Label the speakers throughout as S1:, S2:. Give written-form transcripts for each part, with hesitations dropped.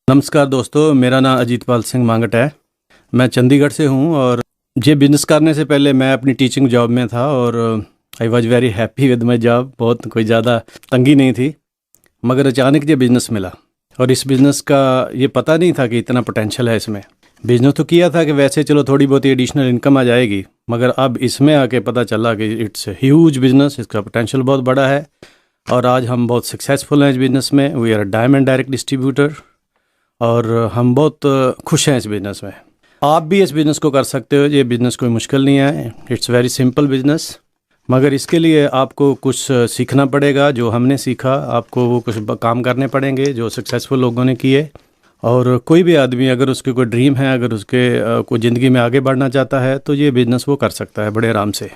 S1: नमस्कार दोस्तों, मेरा नाम अजीतपाल सिंह मांगट है। मैं चंडीगढ़ से हूँ और ये बिज़नेस करने से पहले मैं अपनी टीचिंग जॉब में था और I was very happy with my job. बहुत कोई ज़्यादा तंगी नहीं थी, मगर अचानक ये बिज़नेस मिला और इस बिज़नेस का ये पता नहीं था कि इतना पोटेंशियल है इसमें। बिज़नेस तो किया था कि वैसे चलो थोड़ी बहुत एडिशनल इनकम आ जाएगी, मगर अब इसमें आके पता चला कि इट्स ह्यूज बिज़नेस, इसका पोटेंशियल बहुत बड़ा है और आज हम बहुत सक्सेसफुल हैं इस बिज़नेस में। We are diamond direct distributor और हम बहुत खुश हैं इस बिज़नेस में। आप भी इस बिज़नेस को कर सकते हो। ये बिज़नेस कोई मुश्किल नहीं है, इट्स वेरी सिंपल बिज़नेस, मगर इसके लिए आपको कुछ सीखना पड़ेगा। जो हमने सीखा, आपको वो कुछ काम करने पड़ेंगे जो सक्सेसफुल लोगों ने किए। और कोई भी आदमी अगर उसके कोई ड्रीम है, अगर उसके कोई ज़िंदगी में आगे बढ़ना चाहता है तो ये बिज़नेस वो कर सकता है बड़े आराम से।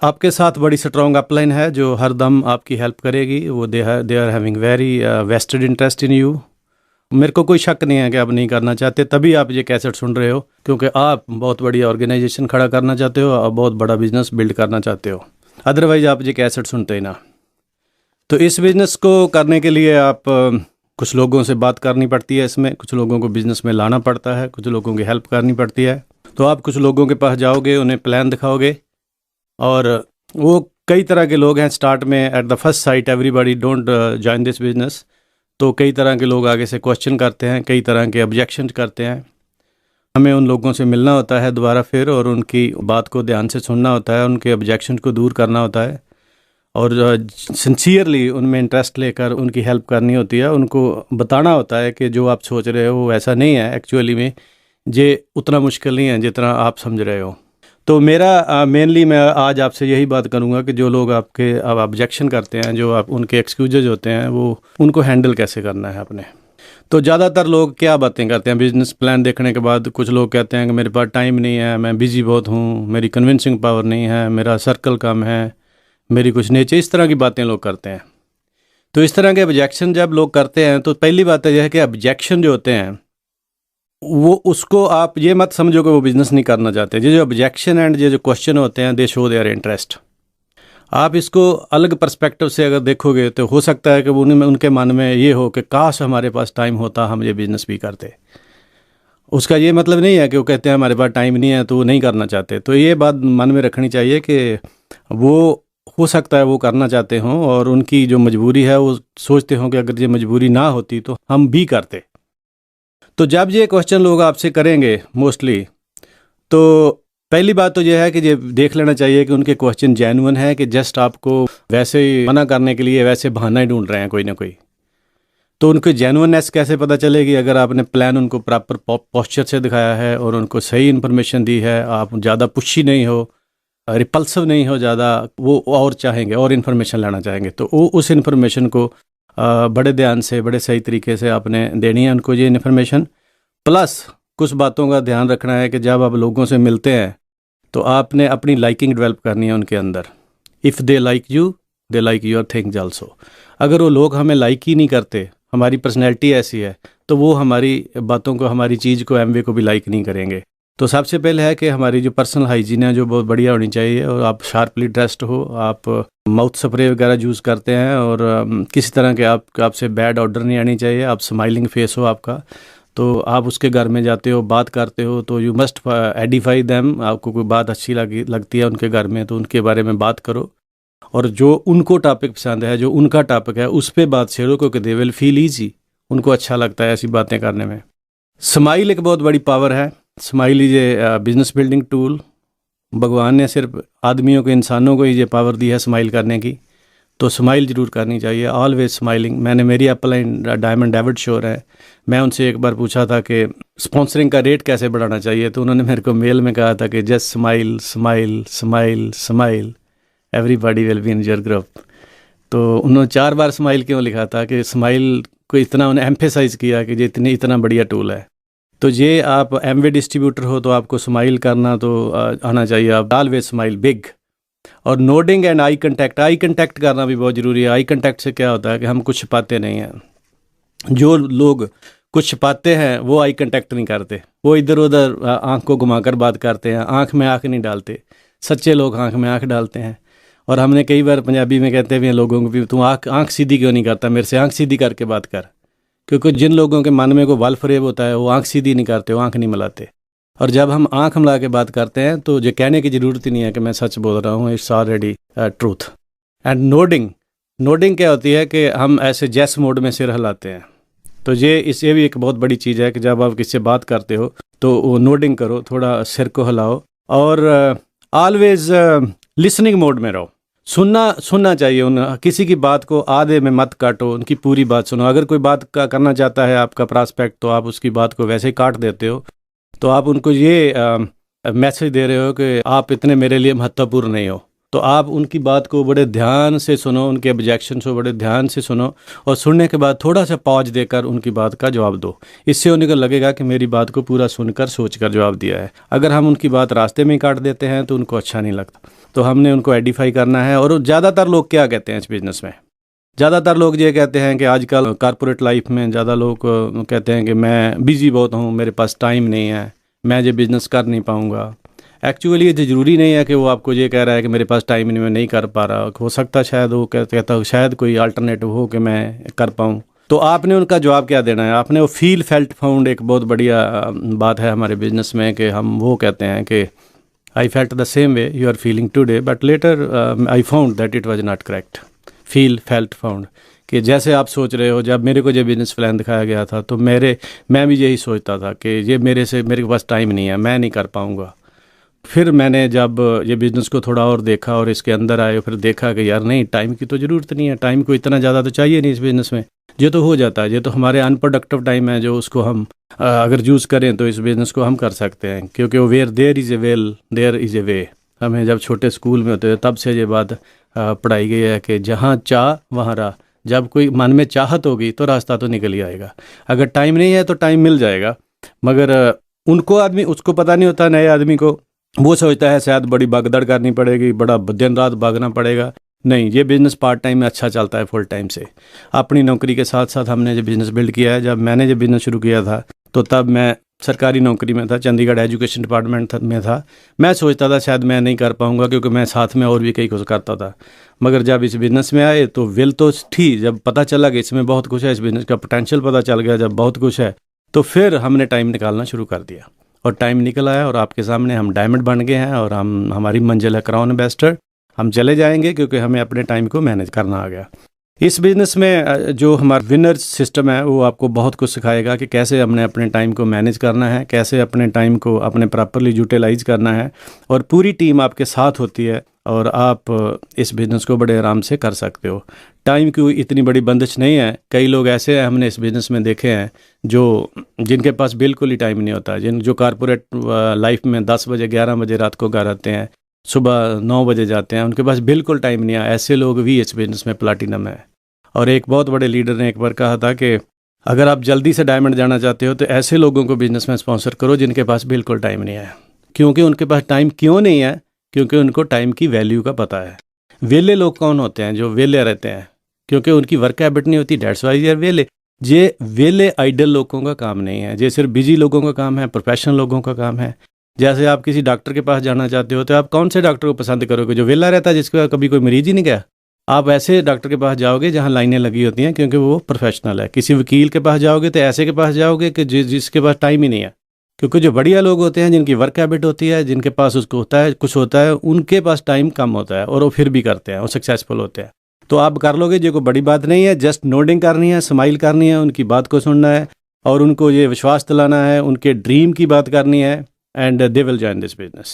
S1: आपके साथ बड़ी स्ट्रॉन्ग अपलाइन है जो हर दम आपकी हेल्प करेगी। वो they are having very vested interest in you. मेरे को कोई शक नहीं है कि आप नहीं करना चाहते, तभी आप ये कैसेट सुन रहे हो, क्योंकि आप बहुत बड़ी ऑर्गेनाइजेशन खड़ा करना चाहते हो और बहुत बड़ा बिजनेस बिल्ड करना चाहते हो। अदरवाइज आप ये कैसेट सुनते ही ना। तो इस बिज़नेस को करने के लिए आप कुछ लोगों से बात करनी पड़ती है, इसमें कुछ लोगों को बिज़नेस में लाना पड़ता है, कुछ लोगों की हेल्प करनी पड़ती है। तो आप कुछ लोगों के पास जाओगे, उन्हें प्लान दिखाओगे और वो कई तरह के लोग हैं। स्टार्ट में at the first sight everybody don't join this business. तो कई तरह के लोग आगे से क्वेश्चन करते हैं, कई तरह के ऑब्जेक्शन करते हैं। हमें उन लोगों से मिलना होता है दोबारा फिर, और उनकी बात को ध्यान से सुनना होता है, उनके ऑब्जेक्शन को दूर करना होता है और सिंसियरली उनमें इंटरेस्ट लेकर उनकी हेल्प करनी होती है। उनको बताना होता है कि जो आप सोच रहे हो वो ऐसा नहीं है, एक्चुअली में ये उतना मुश्किल नहीं है जितना आप समझ रहे हो। तो मेरा मेनली मैं आज आपसे यही बात करूंगा कि जो लोग आपके अब ऑब्जेक्शन करते हैं, जो आप उनके एक्सक्यूजेज होते हैं, वो उनको हैंडल कैसे करना है अपने। तो ज़्यादातर लोग क्या बातें करते हैं बिजनेस प्लान देखने के बाद। कुछ लोग कहते हैं कि मेरे पास टाइम नहीं है, मैं बिज़ी बहुत हूँ, मेरी कन्विंसिंग पावर नहीं है, मेरा सर्कल कम है, मेरी कुछ नेचर, इस तरह की बातें लोग करते हैं। तो इस तरह के ऑब्जेक्शन जब लोग करते हैं तो पहली बात यह है कि ऑब्जेक्शन जो होते हैं वो, उसको आप ये मत समझो कि वो बिज़नेस नहीं करना चाहते। ये जो ऑब्जेक्शन एंड ये जो क्वेश्चन होते हैं, दे शो देयर इंटरेस्ट। आप इसको अलग पर्सपेक्टिव से अगर देखोगे तो हो सकता है कि वो उनके मन में ये हो कि काश हमारे पास टाइम होता, हम ये बिज़नेस भी करते। उसका ये मतलब नहीं है कि वो कहते हैं हमारे पास टाइम नहीं है तो वो नहीं करना चाहते। तो ये बात मन में रखनी चाहिए कि वो हो सकता है वो करना चाहते हों और उनकी जो मजबूरी है वो सोचते हों कि अगर ये मजबूरी ना होती तो हम भी करते। तो जब ये क्वेश्चन लोग आपसे करेंगे मोस्टली, तो पहली बात तो यह है कि ये देख लेना चाहिए कि उनके क्वेश्चन जेन्युइन है कि जस्ट आपको वैसे ही मना करने के लिए वैसे बहाना ही ढूंढ रहे हैं कोई ना कोई। तो उनकी जेन्युइननेस कैसे पता चलेगी? अगर आपने प्लान उनको प्रॉपर पोस्चर से दिखाया है और उनको सही इन्फॉर्मेशन दी है, आप ज़्यादा पुशी नहीं हो, रिपल्सिव नहीं हो ज़्यादा, वो और चाहेंगे और इन्फॉर्मेशन लेना चाहेंगे, तो वो उस इन्फॉर्मेशन को बड़े ध्यान से, बड़े सही तरीके से आपने देनी है उनको ये इन्फॉर्मेशन। प्लस कुछ बातों का ध्यान रखना है कि जब आप लोगों से मिलते हैं तो आपने अपनी लाइकिंग डेवलप करनी है उनके अंदर। If they like you, they like your things also. अगर वो लोग हमें लाइक ही नहीं करते, हमारी पर्सनैलिटी ऐसी है, तो वो हमारी बातों को, हमारी चीज़ को, एमवे को भी लाइक नहीं करेंगे। तो सबसे पहले है कि हमारी जो पर्सनल हाइजीन है जो बहुत बढ़िया होनी चाहिए, और आप शार्पली ड्रेस्ड हो, आप माउथ स्प्रे वगैरह यूज़ करते हैं और किसी तरह के आपसे बैड ऑर्डर नहीं आनी चाहिए, आप स्माइलिंग फेस हो आपका। तो आप उसके घर में जाते हो, बात करते हो, तो यू मस्ट एडिफाई देम। आपको कोई बात अच्छी लगती है उनके घर में तो उनके बारे में बात करो, और जो उनको टॉपिक पसंद है, जो उनका टॉपिक है, उस पर बात छेड़ो, क्योंकि दे विल फील ईजी। उनको अच्छा लगता है ऐसी बातें करने में। स्माइल एक बहुत बड़ी पावर है। Smile is a business building tool. भगवान ने सिर्फ आदमियों को, इंसानों को ही ये पावर दी है स्माइल करने की। तो स्माइल ज़रूर करनी चाहिए, ऑलवेज स्माइलिंग। मैंने, मेरी अपलाइन डायमंड डेविड श्योर है, मैं उनसे एक बार पूछा था कि स्पॉन्सरिंग का रेट कैसे बढ़ाना चाहिए, तो उन्होंने मेरे को मेल में कहा था कि just smile smile smile smile, everybody will be in your group. तो उन्होंने 4 बार स्माइल क्यों लिखा था कि स्माइल को इतना उन्हें एम्फेसाइज़ किया कि ये इतना बढ़िया टूल है। तो ये आप एमवे डिस्ट्रीब्यूटर हो तो आपको स्माइल करना तो आना चाहिए। आप ऑलवेज स्माइल बिग। और नोडिंग एंड आई कंटेक्ट करना भी बहुत ज़रूरी है। आई कंटेक्ट से क्या होता है कि हम कुछ छिपाते नहीं हैं। जो लोग कुछ छिपाते हैं वो आई कंटेक्ट नहीं करते, वो इधर उधर आँख को घुमाकर बात करते हैं, आँख में आँख नहीं डालते। सच्चे लोग आँख में आँख डालते हैं। और हमने कई बार पंजाबी में कहते हुए लोगों को भी, तू आँख सीधी क्यों नहीं करता, मेरे से आँख सीधी करके बात कर। क्योंकि जिन लोगों के मन में कोई बल फरेब होता है वो आंख सीधी नहीं करते, वो आंख नहीं मिलाते। और जब हम आंख मिला के बात करते हैं तो ये कहने की ज़रूरत ही नहीं है कि मैं सच बोल रहा हूँ, it's already truth. And nodding, nodding क्या होती है कि हम ऐसे जैस मोड में सिर हिलाते हैं। तो ये भी एक बहुत बड़ी चीज़ है कि जब आप किसी से बात करते हो तो वो नोडिंग करो, थोड़ा सिर को हिलाओ, और ऑलवेज लिसनिंग मोड में रहो। सुनना चाहिए, उन किसी की बात को आधे में मत काटो, उनकी पूरी बात सुनो। अगर कोई बात का करना चाहता है आपका प्रॉस्पेक्ट तो आप उसकी बात को वैसे ही काट देते हो, तो आप उनको ये मैसेज दे रहे हो कि आप इतने मेरे लिए महत्वपूर्ण नहीं हो। तो आप उनकी बात को बड़े ध्यान से सुनो, उनके ऑब्जेक्शन को बड़े ध्यान से सुनो, और सुनने के बाद थोड़ा सा पॉज देकर उनकी बात का जवाब दो। इससे उन्हें लगेगा कि मेरी बात को पूरा सुनकर सोचकर जवाब दिया है। अगर हम उनकी बात रास्ते में ही काट देते हैं तो उनको अच्छा नहीं लगता। तो हमने उनको एडिफाई करना है। और ज़्यादातर लोग क्या कहते हैं इस बिज़नेस में, ज़्यादातर लोग ये कहते हैं कि आजकल कॉर्पोरेट लाइफ में ज़्यादा लोग कहते हैं कि मैं बिज़ी बहुत हूँ, मेरे पास टाइम नहीं है, मैं ये बिज़नेस कर नहीं पाऊँगा। एक्चुअली ये ज़रूरी नहीं है कि वो आपको ये कह रहा है कि मेरे पास टाइम नहीं, मैं नहीं कर पा रहा। हो सकता शायद वो कहता हो शायद कोई अल्टरनेटिव हो कि मैं कर पाऊँ। तो आपने उनका जवाब क्या देना है? आपने वो फील फेल्ट फाउंड, एक बहुत बढ़िया बात है हमारे बिज़नेस में कि हम वो कहते हैं कि I felt the same way you are feeling today but later I found that it was not correct. Feel felt found, कि जैसे आप सोच रहे हो, जब मेरे को जो बिज़नेस प्लान दिखाया गया था तो मैं भी यही सोचता था कि ये मेरे पास टाइम नहीं है, मैं नहीं कर पाऊँगा। फिर मैंने जब ये बिज़नेस को थोड़ा और देखा और इसके अंदर आए, फिर देखा कि यार नहीं, टाइम की तो ज़रूरत नहीं है, टाइम को इतना ज़्यादा तो चाहिए नहीं इस बिज़नेस में, ये तो हो जाता है। ये तो हमारे अनप्रोडक्टिव टाइम है जो उसको हम अगर यूज़ करें तो इस बिज़नेस को हम कर सकते हैं। क्योंकि वो where there is a well there is a way, हमें जब छोटे स्कूल में होते थे तब से ये बात पढ़ाई गई है कि जहाँ चाह वहाँ राह। जब कोई मन में चाहत होगी तो रास्ता तो निकल ही आएगा। अगर टाइम नहीं है तो टाइम मिल जाएगा। मगर उसको पता नहीं होता, नए आदमी को, वो सोचता है शायद बड़ी भागदौड़ करनी पड़ेगी, बड़ा दिन रात भागना पड़ेगा। नहीं, ये बिज़नेस पार्ट टाइम में अच्छा चलता है फुल टाइम से। अपनी नौकरी के साथ साथ हमने जो बिज़नेस बिल्ड किया है, जब मैंने जो बिज़नेस शुरू किया था तो तब मैं सरकारी नौकरी में था, चंडीगढ़ एजुकेशन डिपार्टमेंट में था। मैं सोचता था शायद मैं नहीं कर पाऊंगा क्योंकि मैं साथ में और भी कई कुछ करता था। मगर जब इस बिज़नेस में आए तो विल तो थी, जब पता चला कि इसमें बहुत कुछ है, इस बिज़नेस का पोटेंशियल पता चल गया, जब बहुत कुछ है तो फिर हमने टाइम निकालना शुरू कर दिया और टाइम निकल आया। और आपके सामने हम डायमंड बन गए हैं और हमारी मंजिल है क्राउन इन्वेस्टर। हम चले जाएंगे क्योंकि हमें अपने टाइम को मैनेज करना आ गया। इस बिज़नेस में जो हमारा विनर सिस्टम है वो आपको बहुत कुछ सिखाएगा कि कैसे हमने अपने टाइम को मैनेज करना है, कैसे अपने टाइम को अपने प्रॉपरली यूटिलाइज करना है। और पूरी टीम आपके साथ होती है और आप इस बिज़नेस को बड़े आराम से कर सकते हो। टाइम की इतनी बड़ी बंदिश नहीं है। कई लोग ऐसे हैं हमने इस बिज़नेस में देखे हैं जिनके पास बिल्कुल ही टाइम नहीं होता, जो कॉर्पोरेट लाइफ में 10 बजे 11 बजे रात को घर आते हैं, सुबह 9 बजे जाते हैं, उनके पास बिल्कुल टाइम नहीं है। ऐसे लोग भी इस बिज़नेस में प्लाटिनम है। और एक बहुत बड़े लीडर ने एक बार कहा था कि अगर आप जल्दी से डायमंड जाना चाहते हो तो ऐसे लोगों को बिज़नेस में स्पॉन्सर करो जिनके पास बिल्कुल टाइम नहीं है। क्योंकि उनके पास टाइम क्यों नहीं है? क्योंकि उनको टाइम की वैल्यू का पता है। वेले लोग कौन होते हैं? जो वेले रहते हैं, क्योंकि उनकी वर्क हैबिट नहीं होती, डेट्स वाई यार वेले। ये वेले आइडल लोगों का काम नहीं है, ये सिर्फ बिजी लोगों का काम है, प्रोफेशनल लोगों का काम है। जैसे आप किसी डॉक्टर के पास जाना चाहते हो तो आप कौन से डॉक्टर को पसंद करोगे? जो वेला रहता है, जिसके पास कभी कोई मरीज ही नहीं गया। आप ऐसे डॉक्टर के पास जाओगे जहाँ लाइनें लगी होती हैं, क्योंकि वो प्रोफेशनल है। किसी वकील के पास जाओगे तो ऐसे के पास जाओगे कि जिसके पास टाइम ही नहीं है। क्योंकि जो बढ़िया लोग होते हैं, जिनकी वर्क हैबिट होती है, जिनके पास उसको होता है कुछ होता है, उनके पास टाइम कम होता है और वो फिर भी करते हैं, वो सक्सेसफुल होते हैं। तो आप कर लोगे, जो कोई बड़ी बात नहीं है। जस्ट नोडिंग करनी है, स्माइल करनी है, उनकी बात को सुनना है और उनको ये विश्वास दिलाना है, उनके ड्रीम की बात करनी है, and they will join this business.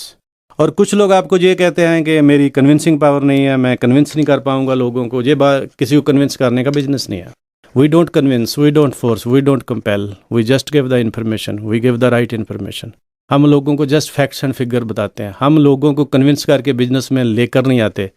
S1: और कुछ लोग आपको ये कहते हैं कि मेरी कन्विंसिंग पावर नहीं है, मैं कन्विंस नहीं कर पाऊंगा लोगों को। ये बात किसी को कन्विंस करने का बिजनेस नहीं है। We don't convince, we don't force, we don't compel, we just give the information, we give the right information. हम लोगों को जस्ट फैक्ट्स एंड फिगर बताते हैं। हम लोगों को कन्विंस करके बिजनेस में लेकर नहीं आते।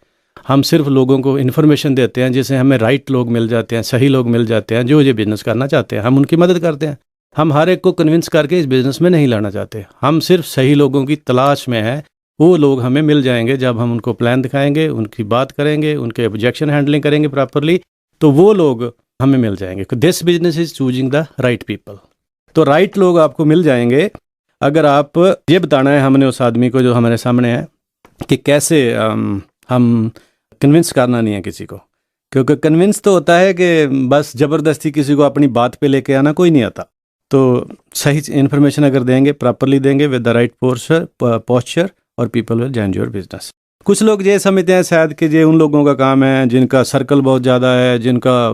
S1: हम सिर्फ लोगों को इन्फॉर्मेशन देते हैं, जिससे हमें राइट लोग मिल जाते हैं, सही लोग मिल जाते हैं जो ये बिज़नेस करना चाहते हैं। हम उनकी मदद करते हैं। हम हर एक को कन्विंस करके इस बिज़नेस में नहीं लाना चाहते। हम सिर्फ सही लोगों की तलाश में है। वो लोग हमें मिल जाएंगे जब हम उनको प्लान दिखाएंगे, उनकी बात करेंगे, उनके ऑब्जेक्शन हैंडलिंग करेंगे प्रॉपरली, तो वो लोग हमें मिल जाएंगे। This business is choosing the right people. तो राइट लोग आपको मिल जाएंगे अगर आप ये बताना है हमने उस आदमी को जो हमारे सामने है कि कैसे हम कन्विंस करना नहीं है किसी को। क्योंकि कन्विंस तो होता है कि बस ज़बरदस्ती किसी को अपनी बात पे लेके आना कोई नहीं आता। तो सही इन्फॉर्मेशन अगर देंगे, प्रॉपरली देंगे विद द राइट पोस्चर और people will join your business. कुछ लोग ये समझते हैं शायद कि ये उन लोगों का काम है जिनका सर्कल बहुत ज़्यादा है, जिनका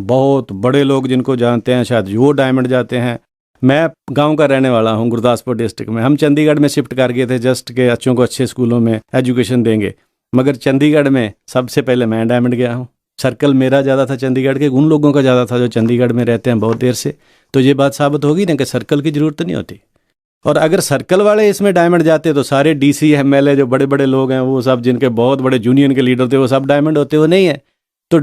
S1: बहुत बड़े लोग जिनको जानते हैं, शायद वो डायमंड जाते हैं। मैं गांव का रहने वाला हूं, गुरदासपुर डिस्ट्रिक्ट में। हम चंडीगढ़ में शिफ्ट कर गए थे जस्ट के बच्चों को अच्छे स्कूलों में एजुकेशन देंगे, मगर चंडीगढ़ में सबसे पहले मैं डायमंड गया हूं। सर्कल मेरा ज़्यादा था चंडीगढ़ के, उन लोगों का ज़्यादा था जो चंडीगढ़ में रहते हैं बहुत देर से। तो ये बात साबित होगी ना कि सर्कल की ज़रूरत नहीं होती। और अगर सर्कल वाले इसमें डायमंड जाते तो सारे डीसी एमएलए जो बड़े बड़े लोग हैं वो सब, जिनके बहुत बड़े यूनियन के लीडर थे, वो सब डायमंड होते, वो नहीं है। तो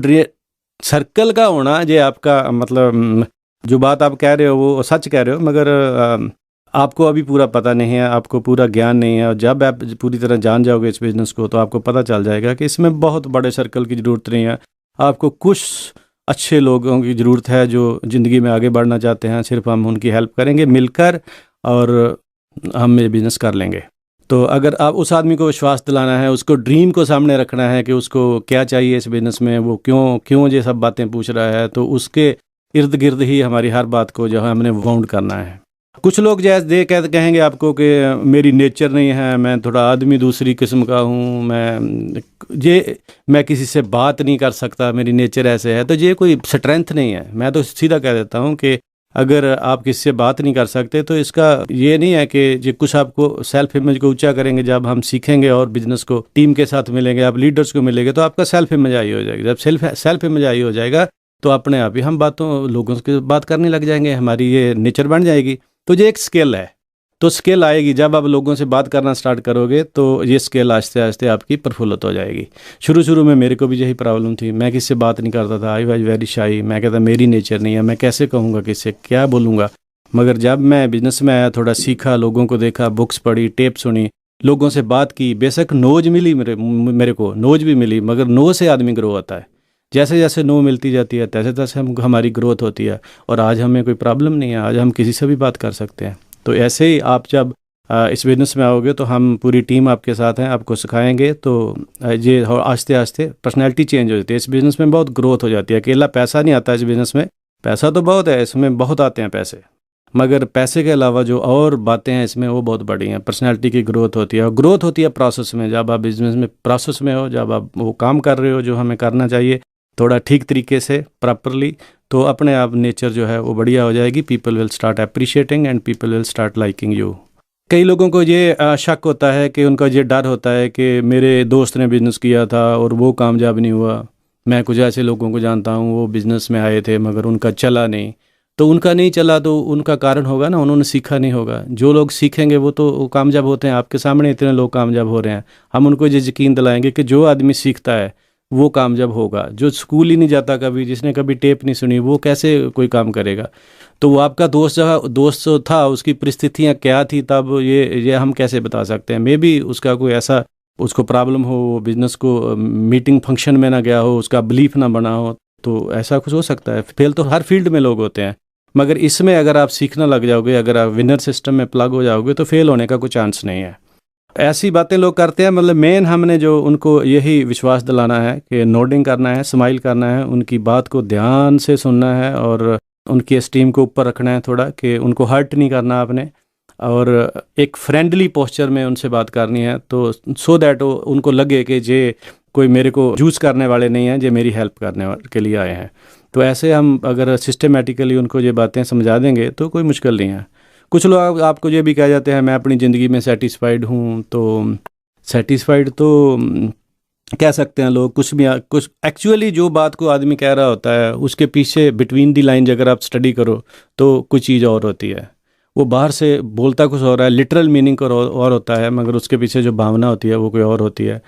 S1: सर्कल का होना ये आपका मतलब जो बात आप कह रहे हो वो सच कह रहे हो, मगर आपको अभी पूरा पता नहीं है, आपको पूरा ज्ञान नहीं है। और जब आप पूरी तरह जान जाओगे इस बिज़नेस को तो आपको पता चल जाएगा कि इसमें बहुत बड़े सर्कल की ज़रूरत नहीं है। आपको कुछ अच्छे लोगों की ज़रूरत है जो ज़िंदगी में आगे बढ़ना चाहते हैं। सिर्फ हम उनकी हेल्प करेंगे मिलकर और हम ये बिज़नेस कर लेंगे। तो अगर आप उस आदमी को विश्वास दिलाना है, उसको ड्रीम को सामने रखना है कि उसको क्या चाहिए इस बिज़नेस में, वो क्यों ये सब बातें पूछ रहा है, तो उसके इर्द गिर्द ही हमारी हर बात को जो है हमने बाउंड करना है। कुछ लोग जैसे कहेंगे आपको कि मेरी नेचर नहीं है, मैं थोड़ा आदमी दूसरी किस्म का हूँ, मैं किसी से बात नहीं कर सकता, मेरी नेचर ऐसे है। तो ये कोई स्ट्रेंथ नहीं है। मैं तो सीधा कह देता हूँ कि अगर आप किसी से बात नहीं कर सकते तो इसका ये नहीं है कि ये कुछ आपको सेल्फ इमेज को ऊंचा करेंगे। जब हम सीखेंगे और बिजनेस को टीम के साथ मिलेंगे, आप लीडर्स को मिलेंगे, तो आपका सेल्फ इमेज हाई हो जाएगी। जब सेल्फ इमेज हाई हो जाएगा तो अपने आप ही हम लोगों से बात करने लग जाएंगे, हमारी ये नेचर बन जाएगी। तो ये एक स्किल है, तो स्किल आएगी जब आप लोगों से बात करना स्टार्ट करोगे तो ये स्किल आहिस्ते आहिस्ते आपकी प्रफुल्लित हो जाएगी। शुरू में मेरे को भी यही प्रॉब्लम थी, मैं किससे बात नहीं करता था, आई वाज वेरी शाई। मैं कहता मेरी नेचर नहीं है, मैं कैसे कहूँगा, किससे क्या बोलूँगा। मगर जब मैं बिजनेस में आया, थोड़ा सीखा, लोगों को देखा, बुक्स पढ़ी, टेप सुनी, लोगों से बात की, बेशक नोज मिली मेरे को नोज भी मिली, मगर नो से आदमी ग्रो होता है। जैसे जैसे नो मिलती जाती है तैसे तैसे हमारी ग्रोथ होती है। और आज हमें कोई प्रॉब्लम नहीं है, आज हम किसी से भी बात कर सकते हैं। तो ऐसे ही आप जब इस बिज़नेस में आओगे तो हम पूरी टीम आपके साथ हैं, आपको सिखाएंगे। तो ये आस्ते आस्ते पर्सनैलिटी चेंज हो जाती है। इस बिज़नेस में बहुत ग्रोथ हो जाती है। अकेला पैसा नहीं आता इस बिज़नेस में, पैसा तो बहुत है, इसमें बहुत आते हैं पैसे, मगर पैसे के अलावा जो और बातें हैं इसमें वो बहुत बड़ी हैं। पर्सनैलिटी की ग्रोथ होती है, और ग्रोथ होती है प्रोसेस में। जब आप बिज़नेस में प्रोसेस में हो, जब आप वो काम कर रहे हो जो हमें करना चाहिए थोड़ा ठीक तरीके से प्रॉपरली, तो अपने आप नेचर जो है वो बढ़िया हो जाएगी। People will start appreciating and people will start liking you. कई लोगों को ये शक होता है कि उनका ये डर होता है कि मेरे दोस्त ने बिज़नेस किया था और वो कामयाब नहीं हुआ। मैं कुछ ऐसे लोगों को जानता हूँ, वो बिज़नेस में आए थे मगर उनका चला नहीं। तो उनका नहीं चला तो उनका कारण होगा ना, उन्होंने सीखा नहीं होगा। जो लोग सीखेंगे वो तो कामयाब होते हैं। आपके सामने इतने लोग कामयाब हो रहे हैं, हम उनको ये यकीन दिलाएंगे कि जो आदमी सीखता है वो कामयाब होगा। जो स्कूल ही नहीं जाता कभी, जिसने कभी टेप नहीं सुनी, वो कैसे कोई काम करेगा। तो वो आपका दोस्त जो था उसकी परिस्थितियाँ क्या थी तब, ये हम कैसे बता सकते हैं। मे बी उसका कोई ऐसा उसको प्रॉब्लम हो, वो बिज़नेस को मीटिंग फंक्शन में ना गया हो, उसका बिलीफ ना बना हो, तो ऐसा कुछ हो सकता है। फेल तो हर फील्ड में लोग होते हैं, मगर इसमें अगर आप सीखना लग जाओगे, अगर आप विनर सिस्टम में प्लग हो जाओगे तो फेल होने का कोई चांस नहीं है। ऐसी बातें लोग करते हैं, मतलब मेन हमने जो उनको यही विश्वास दिलाना है कि नोडिंग करना है, स्माइल करना है, उनकी बात को ध्यान से सुनना है और उनकी एस्टीम को ऊपर रखना है थोड़ा, कि उनको हर्ट नहीं करना आपने, और एक फ्रेंडली पोस्चर में उनसे बात करनी है। तो सो दैट उनको लगे कि ये कोई मेरे को यूज़ करने वाले नहीं हैं, ये मेरी हेल्प करने के लिए आए हैं। तो ऐसे हम अगर सिस्टमेटिकली उनको ये बातें समझा देंगे तो कोई मुश्किल नहीं है। कुछ लोग आपको ये भी कह जाते हैं मैं अपनी ज़िंदगी में सेटिस्फाइड हूँ। तो सेटिस्फाइड तो कह सकते हैं लोग, कुछ एक्चुअली जो बात को आदमी कह रहा होता है उसके पीछे बिटवीन दी लाइन अगर आप स्टडी करो तो कुछ चीज़ और होती है। वो बाहर से बोलता कुछ हो रहा है, लिटरल मीनिंग और होता है, मगर उसके पीछे जो भावना होती है वो कोई और होती है।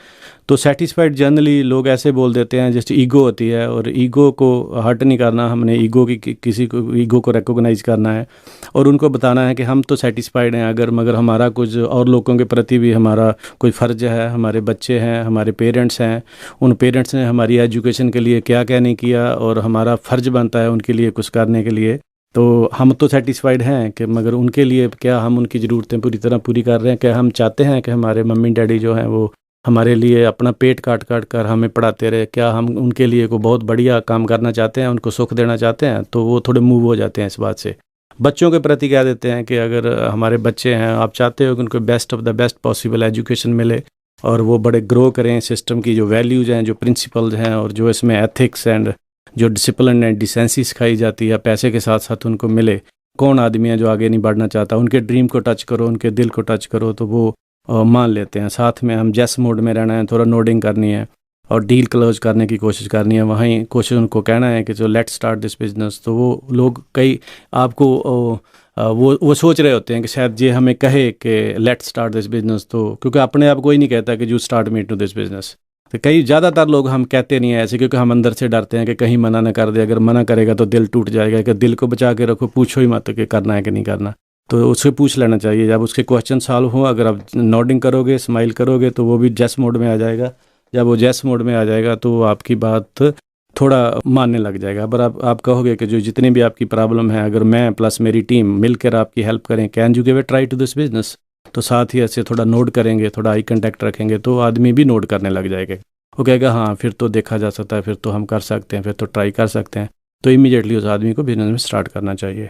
S1: तो सेटिस्फाइड जनरली लोग ऐसे बोल देते हैं जैसे ईगो होती है, और ईगो को हर्ट नहीं करना, हमने ईगो की किसी को ईगो को रिकॉग्नाइज करना है और उनको बताना है कि हम तो सेटिस्फाइड हैं, मगर हमारा कुछ और लोगों के प्रति भी हमारा कोई फ़र्ज है। हमारे बच्चे हैं, हमारे पेरेंट्स हैं, उन पेरेंट्स ने हमारी एजुकेशन के लिए क्या क्या नहीं किया, और हमारा फ़र्ज बनता है उनके लिए कुछ करने के लिए। तो हम तो सेटिस्फाइड हैं कि मगर उनके लिए क्या हम उनकी ज़रूरतें पूरी तरह पूरी कर रहे हैं? क्या हम चाहते हैं कि हमारे मम्मी डैडी जो हैं वो हमारे लिए अपना पेट काट काट कर हमें पढ़ाते रहे, क्या हम उनके लिए को बहुत बढ़िया काम करना चाहते हैं, उनको सुख देना चाहते हैं, तो वो थोड़े मूव हो जाते हैं इस बात से। बच्चों के प्रति कह देते हैं कि अगर हमारे बच्चे हैं, आप चाहते हो कि उनको best of the best possible education मिले और वो बड़े ग्रो करें, सिस्टम की जो वैल्यूज़ हैं, जो प्रिंसिपल्स हैं और जो इसमें एथिक्स एंड जो डिसिप्लिन एंड डिसेंसी सिखाई जाती है पैसे के साथ साथ उनको मिले। कौन आदमी है जो आगे नहीं बढ़ना चाहता? उनके ड्रीम को टच करो, उनके दिल को टच करो तो वो मान लेते हैं। साथ में हम जैस मोड में रहना है, थोड़ा नोडिंग करनी है और डील क्लोज करने की कोशिश करनी है। वहीं कोशिश उनको कहना है कि जो लेट स्टार्ट दिस बिजनेस, तो वो लोग कई आपको वो सोच रहे होते हैं कि शायद ये हमें कहे कि लेट स्टार्ट दिस बिजनेस, तो क्योंकि अपने आप कोई नहीं कहता कि you start me to this business. तो कई ज़्यादातर लोग हम कहते नहीं हैं ऐसे, क्योंकि हम अंदर से डरते हैं कि कहीं मना ना कर दे। अगर मना करेगा तो दिल टूट जाएगा, कि दिल को बचा के रखो, पूछो ही मत कि करना है कि नहीं करना। तो उससे पूछ लेना चाहिए। जब उसके क्वेश्चन सॉल्व हो, अगर आप नोडिंग करोगे, स्माइल करोगे, तो वो भी जेस मोड में आ जाएगा। जब वो जेस मोड में आ जाएगा तो आपकी बात थोड़ा मानने लग जाएगा। अगर आप कहोगे कि जो जितनी भी आपकी प्रॉब्लम है, अगर मैं प्लस मेरी टीम मिलकर आपकी हेल्प करें, can you give a try to this business, तो साथ ही ऐसे थोड़ा नोट करेंगे, थोड़ा आई कंटेक्ट रखेंगे, तो आदमी भी नोट करने लग जाएगा। वो कहेगा हाँ फिर तो देखा जा सकता है, फिर तो हम कर सकते हैं, फिर तो ट्राई कर सकते हैं। तो इमीडिएटली उस आदमी को बिजनेस में स्टार्ट करना चाहिए।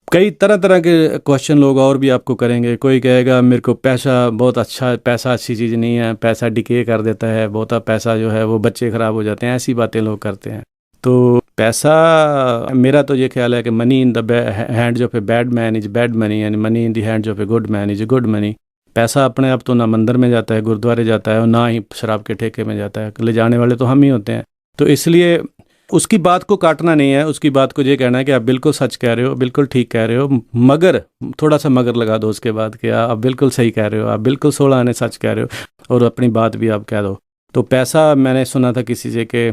S1: कई तरह तरह के क्वेश्चन लोग और भी आपको करेंगे। कोई कहेगा मेरे को पैसा बहुत अच्छा, पैसा अच्छी चीज़ नहीं है, पैसा डिके कर देता है, बहुत पैसा जो है वो बच्चे ख़राब हो जाते हैं, ऐसी बातें लोग करते हैं। तो पैसा, मेरा तो ये ख्याल है कि money in the hands of a bad man is bad money and money in the hands of a good man is good money. पैसा अपने आप तो ना मंदिर में जाता है, गुरुद्वारे जाता है, और ना ही शराब के ठेके में जाता है। ले जाने वाले तो हम ही होते हैं। तो इसलिए उसकी बात को काटना नहीं है, उसकी बात को ये कहना है कि आप बिल्कुल सच कह रहे हो, बिल्कुल ठीक कह रहे हो, मगर थोड़ा सा मगर लगा दो उसके बाद कि आप बिल्कुल सही कह रहे हो, आप बिल्कुल 16 आने सच कह रहे हो, और अपनी बात भी आप कह दो। तो पैसा, मैंने सुना था किसी से कि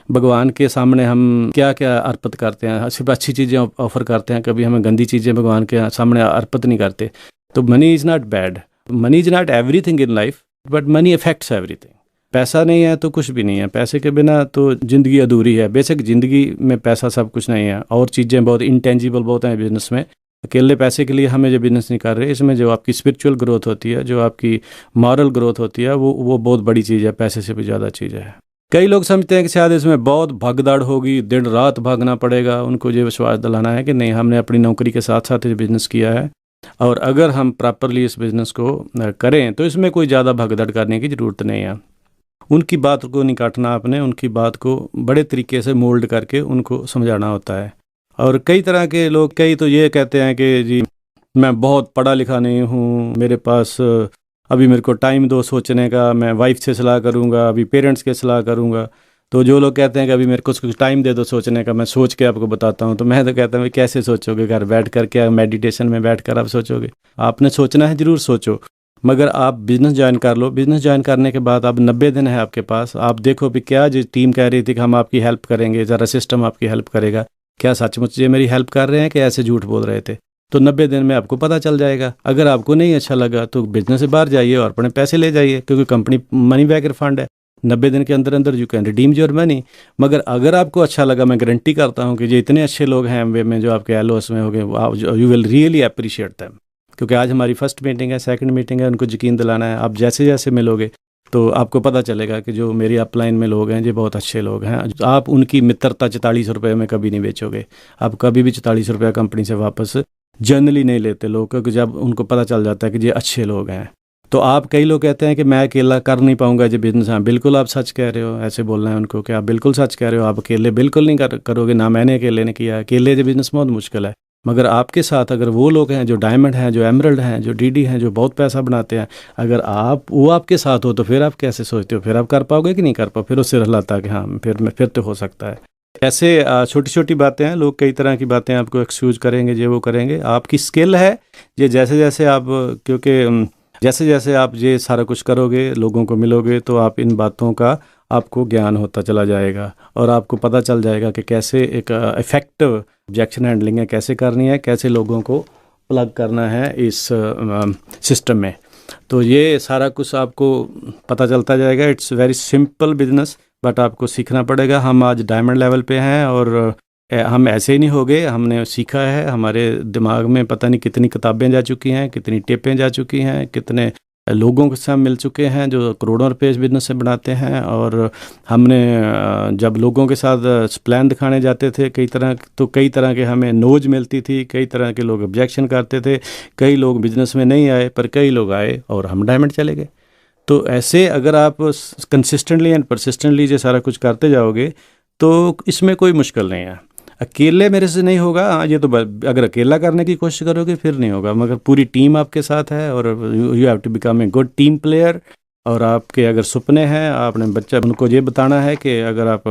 S1: भगवान के सामने हम क्या क्या अर्पित करते हैं, सिर्फ अच्छी चीज़ें ऑफर करते हैं, कभी हमें गंदी चीज़ें भगवान के सामने अर्पित नहीं करते। तो money is not bad, money is not everything in life, but money affects everything. पैसा नहीं है तो कुछ भी नहीं है, पैसे के बिना तो ज़िंदगी अधूरी है। बेशक ज़िंदगी में पैसा सब कुछ नहीं है, और चीज़ें बहुत इंटेंजिबल बहुत हैं बिजनेस में। अकेले पैसे के लिए हमें जो बिजनेस नहीं कर रहे, इसमें जो आपकी स्पिरिचुअल ग्रोथ होती है, जो आपकी मॉरल ग्रोथ होती है, वो बहुत बड़ी चीज़ है, पैसे से भी ज़्यादा चीज़ है। कई लोग समझते हैं कि शायद इसमें बहुत भगदड़ होगी, दिन रात भागना पड़ेगा। उनको ये विश्वास दिलाना है कि नहीं, हमने अपनी नौकरी के साथ साथ ये बिज़नेस किया है, और अगर हम प्रॉपरली इस बिज़नेस को करें तो इसमें कोई ज़्यादा भगदड़ करने की ज़रूरत नहीं है। उनकी बात को नहीं काटना आपने, उनकी बात को बड़े तरीके से मोल्ड करके उनको समझाना होता है। और कई तरह के लोग, कई तो ये कहते हैं कि जी मैं बहुत पढ़ा लिखा नहीं हूँ, मेरे पास अभी मेरे को टाइम दो सोचने का, मैं वाइफ से सलाह करूँगा, अभी पेरेंट्स के सलाह करूँगा। तो जो लोग कहते हैं कि अभी मेरे को कुछ टाइम दे दो सोचने का, मैं सोच के आपको बताता हूँ, तो मैं तो कहता हूँ कैसे सोचोगे? घर बैठ कर, क्या मेडिटेशन में बैठ कर आप सोचोगे? आपने सोचना है, ज़रूर सोचो, मगर आप बिज़नेस ज्वाइन कर लो। बिज़नेस ज्वाइन करने के बाद अब 90 दिन है आपके पास, आप देखो भी क्या जो टीम कह रही थी कि हम आपकी हेल्प करेंगे, ज़रा सिस्टम आपकी हेल्प करेगा, क्या सचमुच ये मेरी हेल्प कर रहे हैं कि ऐसे झूठ बोल रहे थे? तो 90 दिन में आपको पता चल जाएगा। अगर आपको नहीं अच्छा लगा तो बिज़नेस से बाहर जाइए और अपने पैसे ले जाइए, क्योंकि कंपनी मनी बैक रिफंड है। 90 दिन के अंदर अंदर you can redeem your money. मगर अगर आपको अच्छा लगा, मैं गारंटी करता हूँ कि जो इतने अच्छे लोग हैं एमवे में, जो आपके एलओएस में हो गए, you will really appreciate them. क्योंकि आज हमारी फर्स्ट मीटिंग है, सेकंड मीटिंग है, उनको यकीन दिलाना है। आप जैसे जैसे मिलोगे तो आपको पता चलेगा कि जो मेरी अपलाइन में लोग हैं ये बहुत अच्छे लोग हैं। आप उनकी मित्रता 44 रुपये में कभी नहीं बेचोगे। आप कभी भी 44 रुपये कंपनी से वापस जनरली नहीं लेते लोग, क्योंकि जब उनको पता चल जाता है कि ये अच्छे लोग हैं। तो आप, कई लोग कहते हैं कि मैं अकेला कर नहीं पाऊंगा ये बिजनेस। हाँ, बिल्कुल आप सच कह रहे हो, ऐसे बोलना है उनको कि आप बिल्कुल सच कह रहे हो, आप अकेले बिल्कुल नहीं करोगे ना, मैंने अकेले ने किया है। अकेले ये बिजनेस बहुत मुश्किल है। मगर आपके साथ अगर वो लोग हैं जो डायमंड हैं, जो एमरल्ड हैं, जो डीडी हैं, जो बहुत पैसा बनाते हैं, अगर वो आपके साथ हो तो फिर आप कैसे सोचते हो, फिर आप कर पाओगे कि नहीं कर पाओ? फिर उससे रहलाता कि हाँ फिर तो हो सकता है। ऐसे छोटी छोटी बातें हैं, लोग कई तरह की बातें आपको एक्सक्यूज करेंगे, ये वो करेंगे। आपकी स्किल है ये, जैसे जैसे आप, क्योंकि जैसे जैसे आप ये सारा कुछ करोगे, लोगों को मिलोगे, तो आप इन बातों का आपको ज्ञान होता चला जाएगा, और आपको पता चल जाएगा कि कैसे एक इफेक्टिव ऑब्जेक्शन हैंडलिंग है, कैसे करनी है, कैसे लोगों को प्लग करना है इस सिस्टम में। तो ये सारा कुछ आपको पता चलता जाएगा। It's very simple business, but आपको सीखना पड़ेगा। हम आज डायमंड लेवल पे हैं, और हम ऐसे ही नहीं हो गए, हमने सीखा है। हमारे दिमाग में पता नहीं कितनी किताबें जा चुकी हैं, कितनी टेपें जा चुकी हैं, कितने लोगों के साथ मिल चुके हैं जो करोड़ों रुपए इस बिज़नेस से बनाते हैं। और हमने जब लोगों के साथ प्लान दिखाने जाते थे कई तरह के हमें नोज मिलती थी, कई तरह के लोग ऑब्जेक्शन करते थे, कई लोग बिज़नेस में नहीं आए, पर कई लोग आए और हम डायमंड चले गए। तो ऐसे अगर आप कंसिस्टेंटली एंड परसिस्टेंटली ये सारा कुछ करते जाओगे तो इसमें कोई मुश्किल नहीं है। अकेले मेरे से नहीं होगा, हाँ ये तो अगर अकेला करने की कोशिश करोगे फिर नहीं होगा, मगर पूरी टीम आपके साथ है और you have to become a good team player. और आपके अगर सपने हैं, आपने बच्चा उनको ये बताना है कि अगर आप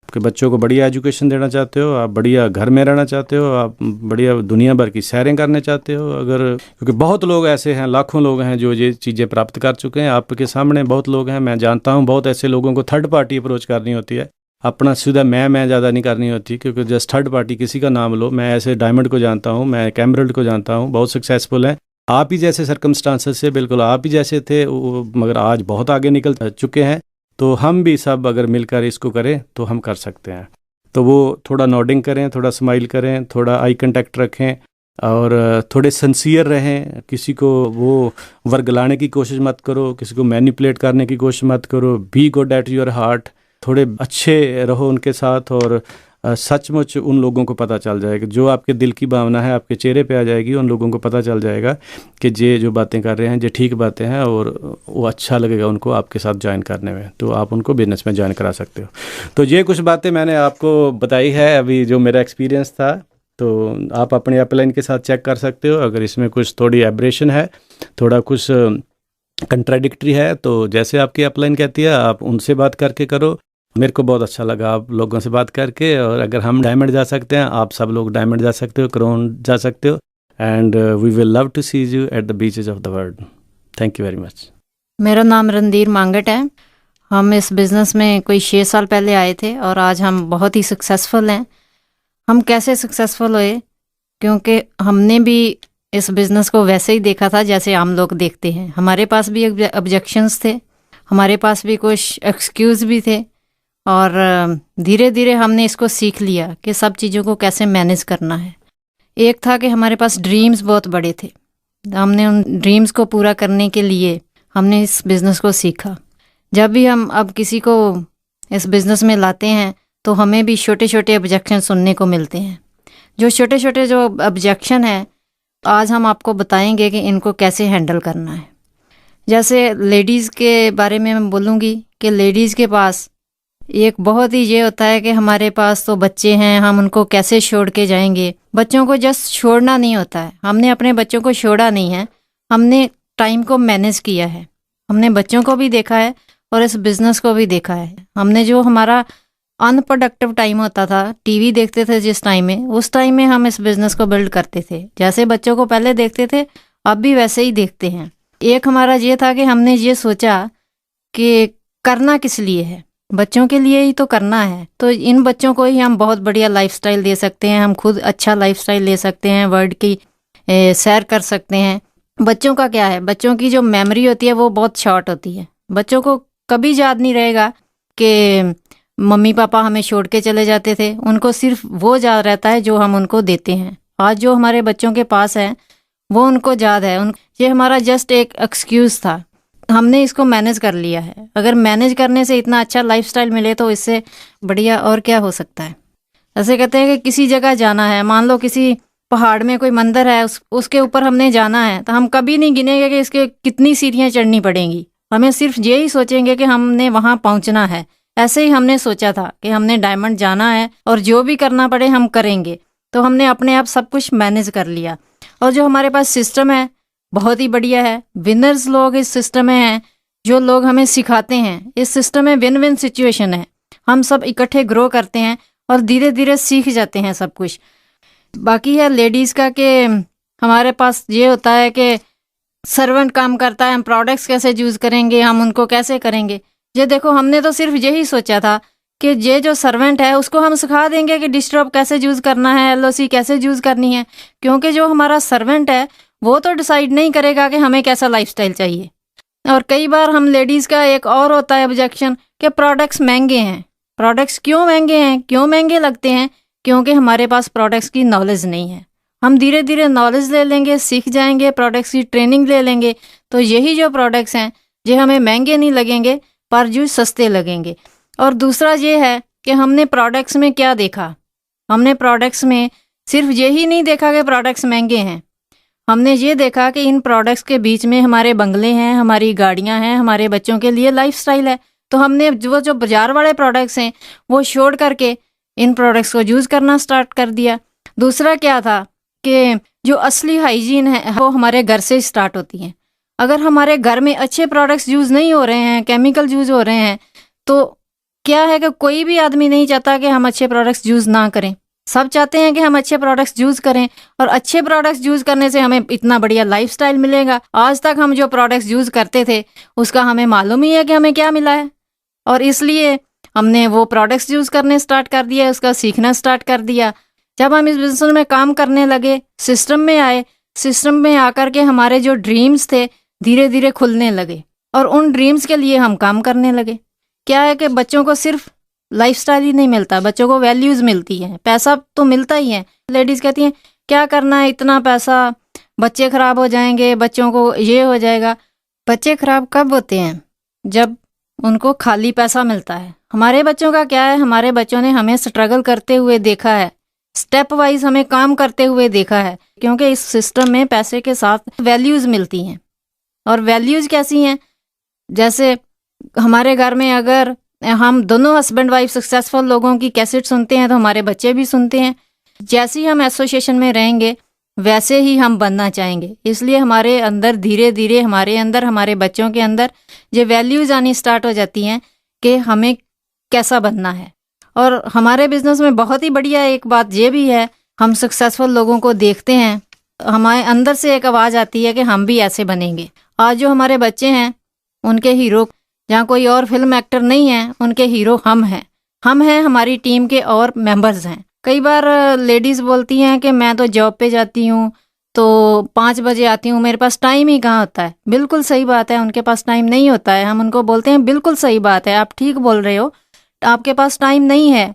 S1: के बच्चों को बढ़िया एजुकेशन देना चाहते हो, आप बढ़िया घर में रहना चाहते हो, आप बढ़िया दुनिया भर की सैरें करने चाहते हो, अगर क्योंकि बहुत लोग ऐसे हैं, लाखों लोग हैं जो ये चीज़ें प्राप्त कर चुके हैं। आपके सामने बहुत लोग हैं, मैं जानता हूँ। बहुत ऐसे लोगों को थर्ड पार्टी अप्रोच करनी होती है, अपना सीधा मैं ज़्यादा नहीं करनी होती, क्योंकि जस्ट थर्ड पार्टी किसी का नाम लो। मैं ऐसे डायमंड को जानता हूँ, मैं कैमरल्ड को जानता हूँ, बहुत सक्सेसफुल हैं। आप ही जैसे सर्कमस्टांसेस से, बिल्कुल आप ही जैसे थे मगर आज बहुत आगे निकल चुके हैं। तो हम भी सब अगर मिलकर इसको करें तो हम कर सकते हैं। तो वो थोड़ा नोडिंग करें, थोड़ा स्माइल करें, थोड़ा आई कंटेक्ट रखें और थोड़े सिंसियर रहें। किसी को वो वर्गलाने की कोशिश मत करो, किसी को मैनिपुलेट करने की कोशिश मत करो। Be good at your heart, थोड़े अच्छे रहो उनके साथ। और सचमुच उन लोगों को पता चल जाएगा, जो आपके दिल की भावना है आपके चेहरे पे आ जाएगी। उन लोगों को पता चल जाएगा कि ये जो बातें कर रहे हैं ये ठीक बातें हैं, और वो अच्छा लगेगा उनको आपके साथ ज्वाइन करने में। तो आप उनको बिजनेस में ज्वाइन करा सकते हो। तो ये कुछ बातें मैंने आपको बताई है अभी, जो मेरा एक्सपीरियंस था। तो आप अपने अपलाइन के साथ चेक कर सकते हो, अगर इसमें कुछ थोड़ी एब्रेशन है, थोड़ा कुछ कंट्राडिक्टरी है, तो जैसे आपकी अपलाइन कहती है आप उनसे बात करके करो। मेरे को बहुत अच्छा लगा आप लोगों से बात करके। और अगर हम डायमंड जा सकते हैं, आप सब लोग डायमंड जा सकते हो, क्रोन जा सकते हो। And we will love to see you at the beaches of the world. Thank you very much.
S2: मेरा नाम रणधीर मांगट है। हम इस बिज़नेस में कोई 6 साल पहले आए थे और आज हम बहुत ही सक्सेसफुल हैं। हम कैसे सक्सेसफुल हुए? क्योंकि हमने भी इस बिज़नेस को वैसे ही देखा था जैसे आम लोग देखते हैं। हमारे पास भी ऑब्जेक्शंस थे, हमारे पास भी कुछ एक्सक्यूज़ भी थे, और धीरे धीरे हमने इसको सीख लिया कि सब चीज़ों को कैसे मैनेज करना है। एक था कि हमारे पास ड्रीम्स बहुत बड़े थे, हमने उन ड्रीम्स को पूरा करने के लिए हमने इस बिज़नेस को सीखा। जब भी हम अब किसी को इस बिज़नेस में लाते हैं तो हमें भी छोटे छोटे ऑब्जेक्शन सुनने को मिलते हैं। जो छोटे छोटे जो ऑब्जेक्शन हैं, आज हम आपको बताएंगे कि इनको कैसे हैंडल करना है। जैसे लेडीज़ के बारे में मैं बोलूँगी कि लेडीज़ के पास एक बहुत ही ये होता है कि हमारे पास तो बच्चे हैं, हम उनको कैसे छोड़ के जाएंगे। बच्चों को जस्ट छोड़ना नहीं होता है, हमने अपने बच्चों को छोड़ा नहीं है, हमने टाइम को मैनेज किया है। हमने बच्चों को भी देखा है और इस बिज़नेस को भी देखा है। हमने जो हमारा अनप्रोडक्टिव टाइम होता था, टीवी देखते थे जिस टाइम में, उस टाइम में हम इस बिज़नेस को बिल्ड करते थे। जैसे बच्चों को पहले देखते थे अब भी वैसे ही देखते हैं। एक हमारा ये था कि हमने ये सोचा कि करना किस लिए है, बच्चों के लिए ही तो करना है। तो इन बच्चों को ही हम बहुत बढ़िया लाइफस्टाइल दे सकते हैं, हम खुद अच्छा लाइफस्टाइल ले सकते हैं, वर्ल्ड की सैर कर सकते हैं। बच्चों का क्या है, बच्चों की जो मेमोरी होती है वो बहुत शॉर्ट होती है। बच्चों को कभी याद नहीं रहेगा कि मम्मी पापा हमें छोड़ के चले जाते थे, उनको सिर्फ वो याद रहता है जो हम उनको देते हैं। आज जो हमारे बच्चों के पास है वो उनको याद है। ये हमारा जस्ट एक एक्सक्यूज़ था, हमने इसको मैनेज कर लिया है। अगर मैनेज करने से इतना अच्छा लाइफस्टाइल मिले तो इससे बढ़िया और क्या हो सकता है। ऐसे कहते हैं कि किसी जगह जाना है, मान लो किसी पहाड़ में कोई मंदिर है, उसके ऊपर हमने जाना है, तो हम कभी नहीं गिनेंगे कि इसके कितनी सीढ़ियाँ चढ़नी पड़ेंगी, हमें सिर्फ यही सोचेंगे कि हमने वहाँ पहुँचना है। ऐसे ही हमने सोचा था कि हमने डायमंड जाना है और जो भी करना पड़े हम करेंगे। तो हमने अपने आप सब कुछ मैनेज कर लिया। और जो हमारे पास सिस्टम है बहुत ही बढ़िया है। विनर्स लोग इस सिस्टम में हैं, जो लोग हमें सिखाते हैं। इस सिस्टम में विन विन सिचुएशन है, हम सब इकट्ठे ग्रो करते हैं और धीरे धीरे सीख जाते हैं सब कुछ। बाकी है लेडीज़ का कि हमारे पास ये होता है कि सर्वेंट काम करता है, हम प्रोडक्ट्स कैसे यूज़ करेंगे, हम उनको कैसे करेंगे। ये देखो, हमने तो सिर्फ यही सोचा था कि ये जो सर्वेंट है उसको हम सिखा देंगे कि डिस्टर्ब कैसे यूज़ करना है, LOC कैसे यूज़ करनी है। क्योंकि जो हमारा सर्वेंट है वो तो डिसाइड नहीं करेगा कि हमें कैसा लाइफस्टाइल चाहिए। और कई बार हम लेडीज़ का एक और होता है ऑब्जेक्शन कि प्रोडक्ट्स महंगे हैं। प्रोडक्ट्स क्यों महंगे हैं, क्यों महंगे लगते हैं? क्योंकि हमारे पास प्रोडक्ट्स की नॉलेज नहीं है। हम धीरे धीरे नॉलेज ले लेंगे, सीख जाएंगे, प्रोडक्ट्स की ट्रेनिंग ले लेंगे, तो यही जो प्रोडक्ट्स हैं ये हमें महंगे नहीं लगेंगे पर जो सस्ते लगेंगे। और दूसरा ये है कि हमने प्रोडक्ट्स में क्या देखा, हमने प्रोडक्ट्स में सिर्फ यही नहीं देखा कि प्रोडक्ट्स महंगे हैं, हमने ये देखा कि इन प्रोडक्ट्स के बीच में हमारे बंगले हैं, हमारी गाड़ियां हैं, हमारे बच्चों के लिए लाइफस्टाइल है। तो हमने जो बाजार वाले प्रोडक्ट्स हैं वो छोड़ करके इन प्रोडक्ट्स को यूज़ करना स्टार्ट कर दिया। दूसरा क्या था कि जो असली हाइजीन है वो हमारे घर से स्टार्ट होती है। अगर हमारे घर में अच्छे प्रोडक्ट्स यूज़ नहीं हो रहे हैं, केमिकल यूज़ हो रहे हैं, तो क्या है कि कोई भी आदमी नहीं चाहता कि हम अच्छे प्रोडक्ट्स यूज़ ना करें। सब चाहते हैं कि हम अच्छे प्रोडक्ट्स यूज़ करें, और अच्छे प्रोडक्ट्स यूज़ करने से हमें इतना बढ़िया लाइफस्टाइल मिलेगा। आज तक हम जो प्रोडक्ट्स यूज़ करते थे उसका हमें मालूम ही है कि हमें क्या मिला है, और इसलिए हमने वो प्रोडक्ट्स यूज़ करने स्टार्ट कर दिया, उसका सीखना स्टार्ट कर दिया। जब हम इस बिजनेस में काम करने लगे, सिस्टम में आए, सिस्टम में आकर के हमारे जो ड्रीम्स थे धीरे धीरे खुलने लगे, और उन ड्रीम्स के लिए हम काम करने लगे। क्या है कि बच्चों को सिर्फ लाइफस्टाइल ही नहीं मिलता, बच्चों को वैल्यूज़ मिलती हैं। पैसा तो मिलता ही है, लेडीज़ कहती हैं क्या करना है इतना पैसा, बच्चे ख़राब हो जाएंगे, बच्चों को ये हो जाएगा। बच्चे ख़राब कब होते हैं? जब उनको खाली पैसा मिलता है। हमारे बच्चों का क्या है, हमारे बच्चों ने हमें स्ट्रगल करते हुए देखा है, स्टेप वाइज हमें काम करते हुए देखा है, क्योंकि इस सिस्टम में पैसे के साथ वैल्यूज़ मिलती हैं। और वैल्यूज़ कैसी हैं? जैसे हमारे घर में अगर हम दोनों हस्बैंड वाइफ सक्सेसफुल लोगों की कैसेट सुनते हैं तो हमारे बच्चे भी सुनते हैं। जैसे ही हम एसोसिएशन में रहेंगे वैसे ही हम बनना चाहेंगे। इसलिए हमारे अंदर धीरे धीरे हमारे बच्चों के अंदर ये वैल्यूज़ आनी स्टार्ट हो जाती हैं कि हमें कैसा बनना है। और हमारे बिजनेस में बहुत ही बढ़िया एक बात ये भी है, हम सक्सेसफुल लोगों को देखते हैं, हमारे अंदर से एक आवाज़ आती है कि हम भी ऐसे बनेंगे। आज जो हमारे बच्चे हैं उनके हीरो, जहाँ कोई और फिल्म एक्टर नहीं है, उनके हीरो हम हैं, हमारी टीम के और मेंबर्स हैं। कई बार लेडीज़ बोलती हैं कि मैं तो जॉब पे जाती हूँ तो 5 बजे आती हूँ, मेरे पास टाइम ही कहाँ होता है। बिल्कुल सही बात है, उनके पास टाइम नहीं होता है। हम उनको बोलते हैं बिल्कुल सही बात है, आप ठीक बोल रहे हो, आपके पास टाइम नहीं है।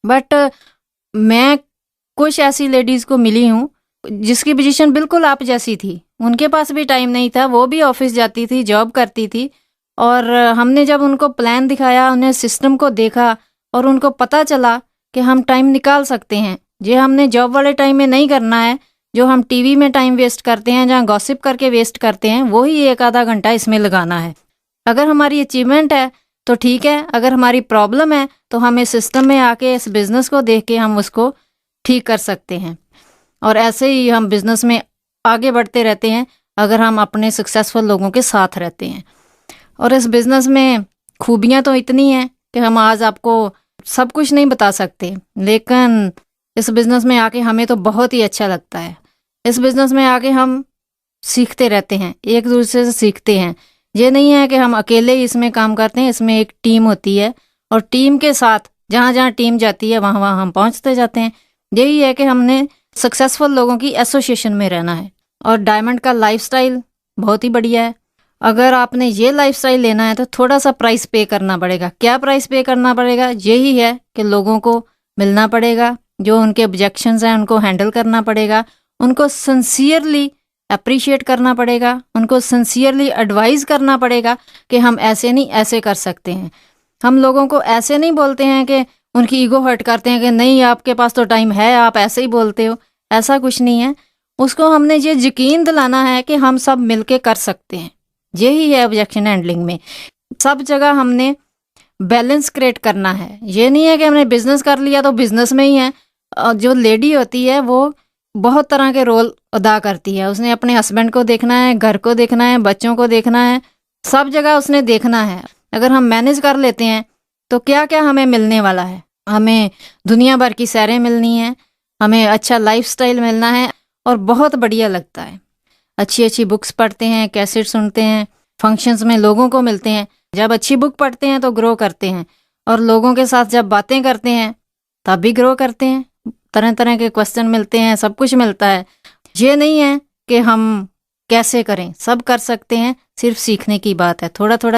S2: बट मैं कुछ ऐसी लेडीज़ को मिली हूँ जिसकी पोजीशन बिल्कुल आप जैसी थी, उनके पास भी टाइम नहीं था, वो भी ऑफिस जाती थी, जॉब करती थी। और हमने जब उनको प्लान दिखाया, उन्हें सिस्टम को देखा और उनको पता चला कि हम टाइम निकाल सकते हैं। ये हमने जॉब वाले टाइम में नहीं करना है, जो हम टीवी में टाइम वेस्ट करते हैं, जहाँ गॉसिप करके वेस्ट करते हैं, वही 1 आधा घंटा इसमें लगाना है। अगर हमारी अचीवमेंट है तो ठीक है, अगर हमारी प्रॉब्लम है तो हम इस सिस्टम में आके इस बिज़नेस को देख के हम उसको ठीक कर सकते हैं। और ऐसे ही हम बिज़नेस में आगे बढ़ते रहते हैं अगर हम अपने सक्सेसफुल लोगों के साथ रहते हैं। और इस बिज़नेस में खूबियाँ तो इतनी हैं कि हम आज आपको सब कुछ नहीं बता सकते, लेकिन इस बिज़नेस में आके हमें तो बहुत ही अच्छा लगता है। इस बिज़नेस में आके हम सीखते रहते हैं, एक दूसरे से सीखते हैं। ये नहीं है कि हम अकेले ही इसमें काम करते हैं, इसमें एक टीम होती है और टीम के साथ जहाँ जहाँ टीम जाती है वहाँ वहाँ हम पहुँचते जाते हैं। यही है कि हमने सक्सेसफुल लोगों की एसोसिएशन में रहना है। और डायमंड का लाइफस्टाइल बहुत ही बढ़िया है। अगर आपने ये लाइफस्टाइल लेना है तो थोड़ा सा प्राइस पे करना पड़ेगा। क्या प्राइस पे करना पड़ेगा? यही है कि लोगों को मिलना पड़ेगा, जो उनके ऑब्जेक्शंस हैं उनको हैंडल करना पड़ेगा, उनको सिंसियरली अप्रिशिएट करना पड़ेगा, उनको सिंसियरली एडवाइस करना पड़ेगा कि हम ऐसे नहीं ऐसे कर सकते हैं। हम लोगों को ऐसे नहीं बोलते हैं कि उनकी ईगो हर्ट करते हैं कि नहीं आपके पास तो टाइम है, आप ऐसे ही बोलते हो। ऐसा कुछ नहीं है। उसको हमने ये यकीन दिलाना है कि हम सब मिलके कर सकते हैं। यही है ऑब्जेक्शन हैंडलिंग में। सब जगह हमने बैलेंस क्रिएट करना है। ये नहीं है कि हमने बिजनेस कर लिया तो बिजनेस में ही है। जो लेडी होती है वो बहुत तरह के रोल अदा करती है। उसने अपने हस्बैंड को देखना है, घर को देखना है, बच्चों को देखना है, सब जगह उसने देखना है। अगर हम मैनेज कर लेते हैं तो क्या क्या हमें मिलने वाला है। हमें दुनिया भर की सैरें मिलनी है, हमें अच्छा लाइफस्टाइल मिलना है और बहुत बढ़िया लगता है। अच्छी अच्छी बुक्स पढ़ते हैं, कैसेट सुनते हैं, फंक्शंस में लोगों को मिलते हैं। जब अच्छी बुक पढ़ते हैं तो ग्रो करते हैं, और लोगों के साथ जब बातें करते हैं तब भी ग्रो करते हैं। तरह तरह के क्वेश्चन मिलते हैं, सब कुछ मिलता है। ये नहीं है कि हम कैसे करें, सब कर सकते हैं, सिर्फ सीखने की बात है। थोड़ा थोड़ा